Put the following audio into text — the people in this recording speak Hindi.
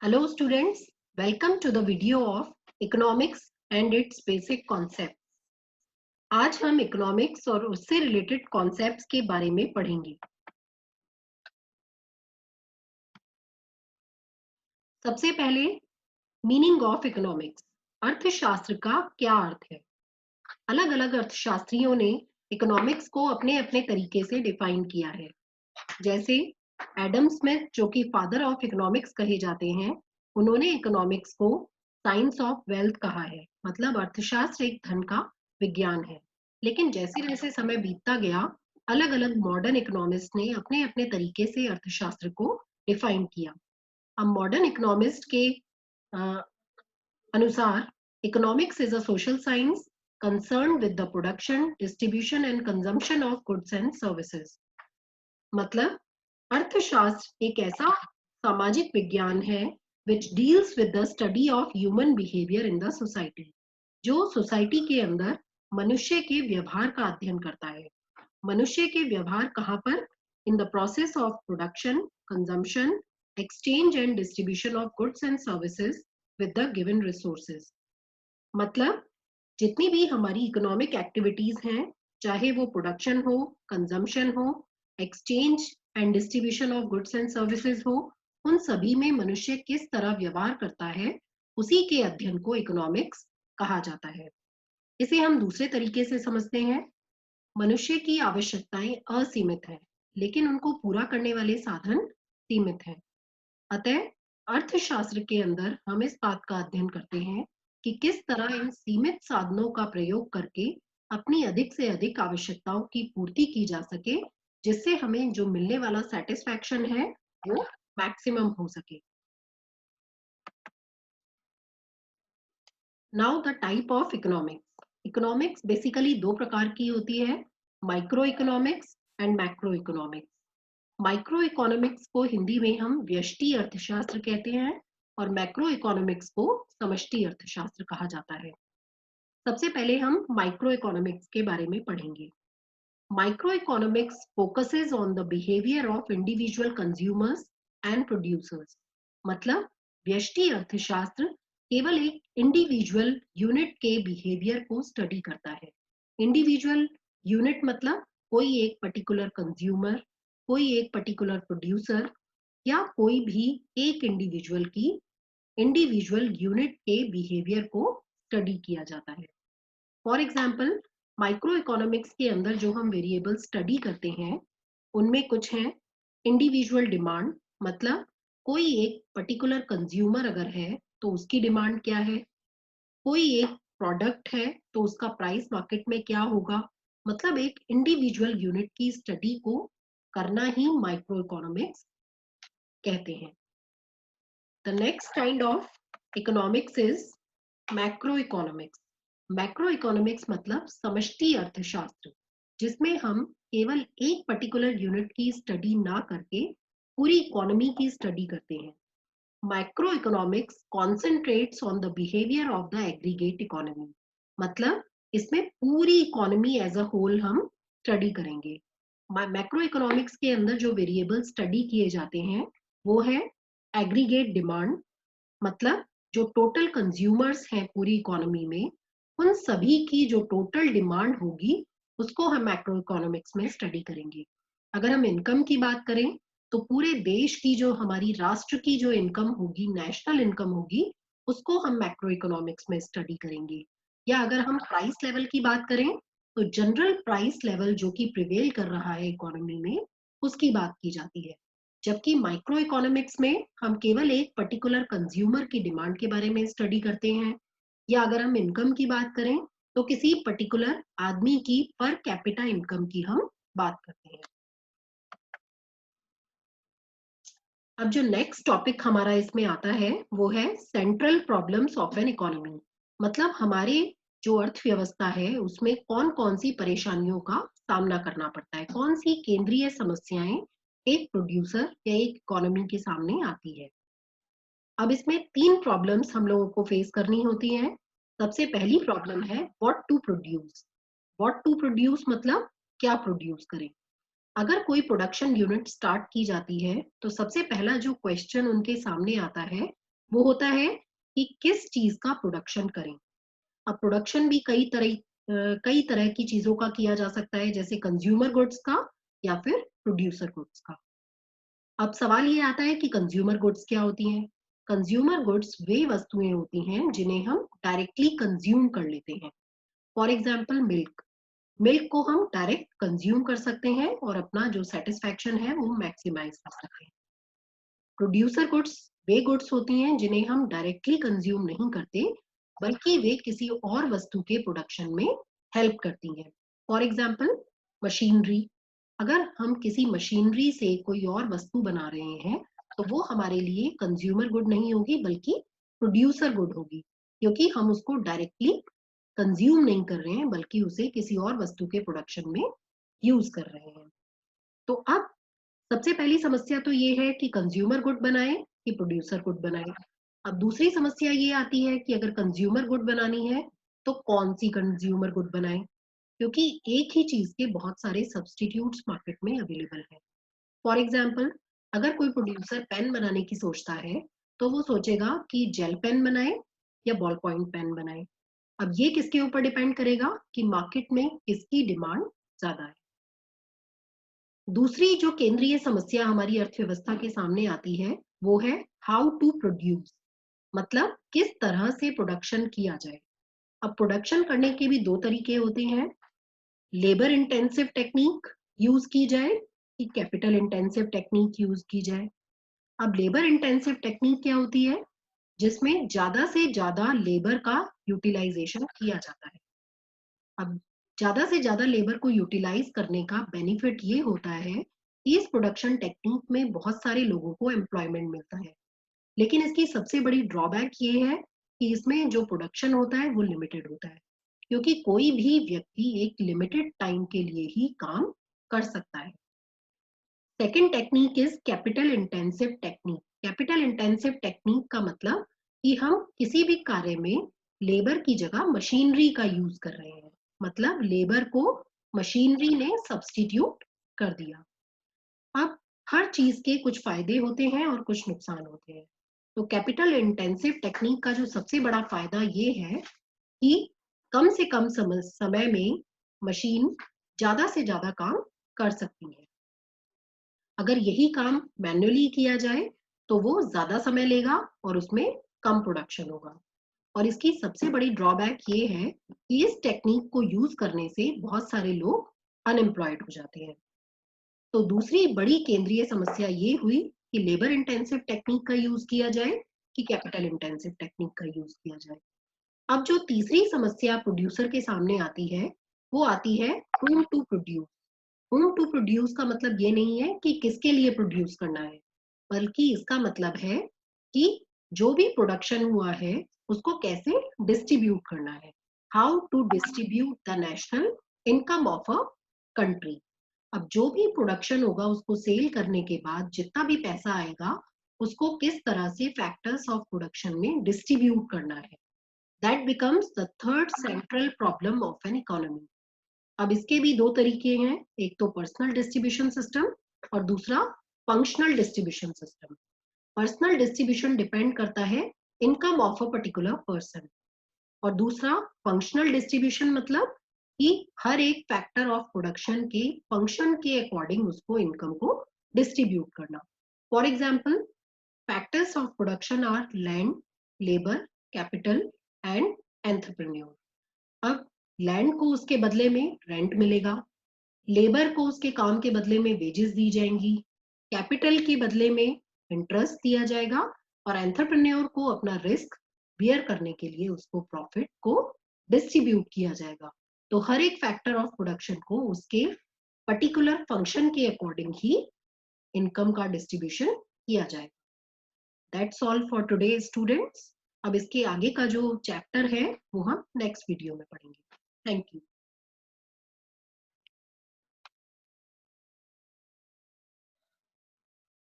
Hello students, welcome to the video of Economics and its basic concepts. आज हम इकोनॉमिक्स और उससे रिलेटेड कॉन्सेप्ट्स के बारे में पढ़ेंगे। सबसे पहले मीनिंग ऑफ इकोनॉमिक्स, अर्थशास्त्र का क्या अर्थ है। अलग अलग अर्थशास्त्रियों ने इकोनॉमिक्स को अपने अपने तरीके से डिफाइन किया है। जैसे एडम स्मिथ, जो कि फादर ऑफ इकोनॉमिक्स कहे जाते हैं, उन्होंने इकोनॉमिक्स को साइंस ऑफ वेल्थ कहा है, मतलब अर्थशास्त्र एक धन का विज्ञान है। लेकिन जैसे जैसे समय बीतता गया, अलग अलग मॉडर्न इकोनॉमिस्ट ने अपने अपने तरीके से अर्थशास्त्र को डिफाइन किया। अब मॉडर्न इकोनॉमिस्ट के अनुसार economics is a social science concerned with the production, distribution and consumption of goods and services. मतलब अर्थशास्त्र एक ऐसा सामाजिक विज्ञान है which deals with the study of human behavior in the society, जो सोसाइटी के अंदर मनुष्य के व्यवहार का अध्ययन करता है। मनुष्य के व्यवहार कहाँ पर? In the process of production, consumption, exchange and distribution of goods and services with the given resources. मतलब जितनी भी हमारी इकोनॉमिक एक्टिविटीज हैं, चाहे वो प्रोडक्शन हो, कंजम्पशन हो, exchange and distribution of goods and services हो, उन सभी में मनुष्य किस तरह व्यवहार करता है, उसी के अध्ययन को इकोनॉमिक्स कहा जाता है। इसे हम दूसरे तरीके से समझते हैं। मनुष्य की आवश्यकताएं असीमित हैं, लेकिन उनको पूरा करने वाले साधन सीमित हैं। अतः अर्थशास्त्र के अंदर हम इस बात का अध्ययन करते हैं कि किस तरह इन सीमित साधनों का प्रयोग करके अपनी अधिक से अधिक आवश्यकताओं की पूर्ति की जा सके, जिससे हमें जो मिलने वाला सेटिस्फैक्शन है वो मैक्सिमम हो सके। Now the type of economics. Economics basically दो प्रकार की होती है, micro economics and macro economics. Micro economics को हिंदी में हम व्यष्टि अर्थशास्त्र कहते हैं और मैक्रो इकोनॉमिक्स को समष्टि अर्थशास्त्र कहा जाता है। सबसे पहले हम माइक्रो इकोनॉमिक्स के बारे में पढ़ेंगे। Micro economics focuses on the behaviour of individual consumers and producers. मतलब व्यष्टि अर्थशास्त्र केवल एक इंडिविजुअल यूनिट के बिहेवियर को स्टडी करता है। इंडिविजुअल यूनिट मतलब कोई एक पर्टिकुलर कंज्यूमर, कोई एक पर्टिकुलर प्रोड्यूसर या कोई भी एक इंडिविजुअल की इंडिविजुअल यूनिट के बिहेवियर को स्टडी किया जाता है। फॉर एग्जाम्पल, माइक्रो इकोनॉमिक्स के अंदर जो हम वेरिएबल स्टडी करते हैं उनमें कुछ हैं इंडिविजुअल डिमांड, मतलब कोई एक पर्टिकुलर कंज्यूमर अगर है तो उसकी डिमांड क्या है। कोई एक प्रोडक्ट है तो उसका प्राइस मार्केट में क्या होगा। मतलब एक इंडिविजुअल यूनिट की स्टडी को करना ही माइक्रो इकोनॉमिक्स कहते हैं। The next kind of economics is macro economics. Macro economics मतलब समष्टि अर्थशास्त्र, जिसमें हम केवल एक पर्टिकुलर यूनिट की स्टडी ना करके पूरी इकोनॉमी की स्टडी करते हैं। Micro economics concentrates on the behaviour of the aggregate economy. मतलब इसमें पूरी इकोनॉमी एज अ होल हम स्टडी करेंगे। मैक्रो इकोनॉमिक्स के अंदर जो वेरिएबल स्टडी किए जाते हैं वो है एग्रीगेट डिमांड, मतलब जो टोटल कंज्यूमर्स हैं पूरी इकोनॉमी में, उन सभी की जो टोटल डिमांड होगी उसको हम मैक्रो इकोनॉमिक्स में स्टडी करेंगे। अगर हम इनकम की बात करें तो पूरे देश की जो हमारी राष्ट्र की जो इनकम होगी, नेशनल इनकम होगी, उसको हम मैक्रो इकोनॉमिक्स में स्टडी करेंगे। या अगर हम प्राइस लेवल की बात करें तो जनरल प्राइस लेवल जो कि प्रिवेल कर रहा है इकोनॉमी में, उसकी बात की जाती है। जबकि माइक्रो इकोनॉमिक्स में हम केवल एक पर्टिकुलर कंज्यूमर की डिमांड के बारे में स्टडी करते हैं। या अगर हम इनकम की बात करें तो किसी पर्टिकुलर आदमी की पर कैपिटा इनकम की हम बात करते हैं। अब जो नेक्स्ट टॉपिक हमारा इसमें आता है वो है central problems of an economy. मतलब हमारे जो अर्थव्यवस्था है उसमें कौन कौन सी परेशानियों का सामना करना पड़ता है, कौन सी केंद्रीय समस्याएं एक प्रोड्यूसर या एक इकोनॉमी के सामने आती है। अब इसमें तीन प्रॉब्लम्स हम लोगों को फेस करनी होती हैं। सबसे पहली प्रॉब्लम है what to produce. What to produce मतलब क्या प्रोड्यूस करें। अगर कोई प्रोडक्शन यूनिट स्टार्ट की जाती है तो सबसे पहला जो क्वेश्चन उनके सामने आता है वो होता है कि किस चीज का प्रोडक्शन करें। अब प्रोडक्शन भी कई तरह की चीजों का किया जा सकता है, जैसे कंज्यूमर गुड्स का या फिर प्रोड्यूसर गुड्स का। अब सवाल ये आता है कि कंज्यूमर गुड्स क्या होती हैं। कंज्यूमर गुड्स वे वस्तुएं होती हैं जिन्हें हम डायरेक्टली कंज्यूम कर लेते हैं। For example milk. मिल्क को हम डायरेक्ट कंज्यूम कर सकते हैं और अपना जो सेटिस्फैक्शन है वो मैक्सिमाइज कर सकते हैं। प्रोड्यूसर गुड्स वे गुड्स होती हैं जिन्हें हम डायरेक्टली कंज्यूम नहीं करते, बल्कि वे किसी और वस्तु के प्रोडक्शन में हेल्प करती हैं। For example machinery. अगर हम किसी मशीनरी से कोई और वस्तु बना रहे हैं तो वो हमारे लिए कंज्यूमर गुड नहीं होगी बल्कि प्रोड्यूसर गुड होगी, क्योंकि हम उसको डायरेक्टली कंज्यूम नहीं कर रहे हैं बल्कि उसे किसी और वस्तु के प्रोडक्शन में यूज कर रहे हैं। तो अब सबसे पहली समस्या तो ये है कि कंज्यूमर गुड बनाए कि प्रोड्यूसर गुड बनाए। अब दूसरी समस्या ये आती है कि अगर कंज्यूमर गुड बनानी है तो कौन सी कंज्यूमर गुड बनाए, क्योंकि एक ही चीज के बहुत सारे सब्स्टिट्यूट्स मार्केट में अवेलेबल हैं। फॉर एग्जाम्पल अगर कोई प्रोड्यूसर पेन बनाने की सोचता है तो वो सोचेगा कि जेल पेन बनाए या बॉल पॉइंट पेन बनाए। अब ये किसके ऊपर डिपेंड करेगा कि मार्केट में किसकी डिमांड ज्यादा है। दूसरी जो केंद्रीय समस्या हमारी अर्थव्यवस्था के सामने आती है वो है हाउ टू प्रोड्यूस, मतलब किस तरह से प्रोडक्शन किया जाए। अब प्रोडक्शन करने के भी दो तरीके होते हैं। लेबर इंटेंसिव टेक्निक यूज की जाए कि कैपिटल इंटेंसिव टेक्निक यूज की जाए। अब लेबर इंटेंसिव टेक्निक क्या होती है, जिसमें ज्यादा से ज्यादा लेबर का यूटिलाइजेशन किया जाता है। अब ज्यादा से ज्यादा लेबर को यूटिलाइज करने का बेनिफिट ये होता है कि इस प्रोडक्शन टेक्निक में बहुत सारे लोगों को एम्प्लॉयमेंट मिलता है। लेकिन इसकी सबसे बड़ी ड्रॉबैक ये है कि इसमें जो प्रोडक्शन होता है वो लिमिटेड होता है, क्योंकि कोई भी व्यक्ति एक लिमिटेड टाइम के लिए ही काम कर सकता है। Second technique is capital intensive technique. Capital intensive technique का मतलब कि हम किसी भी कार्य में लेबर की जगह मशीनरी का यूज कर रहे हैं, मतलब लेबर को मशीनरी ने सब्स्टिट्यूट कर दिया। अब हर चीज के कुछ फायदे होते हैं और कुछ नुकसान होते हैं। तो कैपिटल इंटेंसिव टेक्निक का जो सबसे बड़ा फायदा ये है कि कम से कम समय में मशीन ज्यादा से ज्यादा काम कर सकती है। अगर यही काम मैन्युअली किया जाए तो वो ज्यादा समय लेगा और उसमें कम प्रोडक्शन होगा। और इसकी सबसे बड़ी ड्रॉबैक ये है कि इस टेक्निक को यूज करने से बहुत सारे लोग अनएम्प्लॉयड हो जाते हैं। तो दूसरी बड़ी केंद्रीय समस्या ये हुई कि लेबर इंटेंसिव टेक्निक का यूज किया जाए कि कैपिटल इंटेंसिव टेक्निक का यूज किया जाए। अब जो तीसरी समस्या प्रोड्यूसर के सामने आती है वो आती है whom to produce। whom to produce का मतलब ये नहीं है कि किसके लिए प्रोड्यूस करना है, बल्कि इसका मतलब है कि जो भी प्रोडक्शन हुआ है उसको कैसे डिस्ट्रीब्यूट करना है। How to distribute the national income of a country. अब जो भी प्रोडक्शन होगा उसको सेल करने के बाद जितना भी पैसा आएगा उसको किस तरह से फैक्टर्स ऑफ प्रोडक्शन में डिस्ट्रीब्यूट करना है। That becomes the third central problem of an economy. अब इसके भी दो तरीके हैं, एक तो पर्सनल डिस्ट्रीब्यूशन सिस्टम और दूसरा functional distribution system. Personal distribution depend करता है income of a particular person, और दूसरा फंक्शनल डिस्ट्रीब्यूशन मतलब कि हर एक फैक्टर ऑफ प्रोडक्शन के फंक्शन के अकॉर्डिंग उसको इनकम को डिस्ट्रीब्यूट करना। For example factors of production are land, labour, capital and entrepreneur. अब लैंड को उसके बदले में रेंट मिलेगा, लेबर को उसके काम के बदले में वेजेस दी जाएंगी, कैपिटल के बदले में इंटरेस्ट दिया जाएगा, और एंटरप्रेन्योर को अपना रिस्क बियर करने के लिए उसको प्रॉफिट को डिस्ट्रीब्यूट किया जाएगा। तो हर एक फैक्टर ऑफ प्रोडक्शन को उसके पर्टिकुलर फंक्शन के अकॉर्डिंग ही इनकम का डिस्ट्रीब्यूशन किया जाएगा। That's all for today students. अब इसके आगे का जो चैप्टर है वो हम नेक्स्ट वीडियो में पढ़ेंगे। Thank you.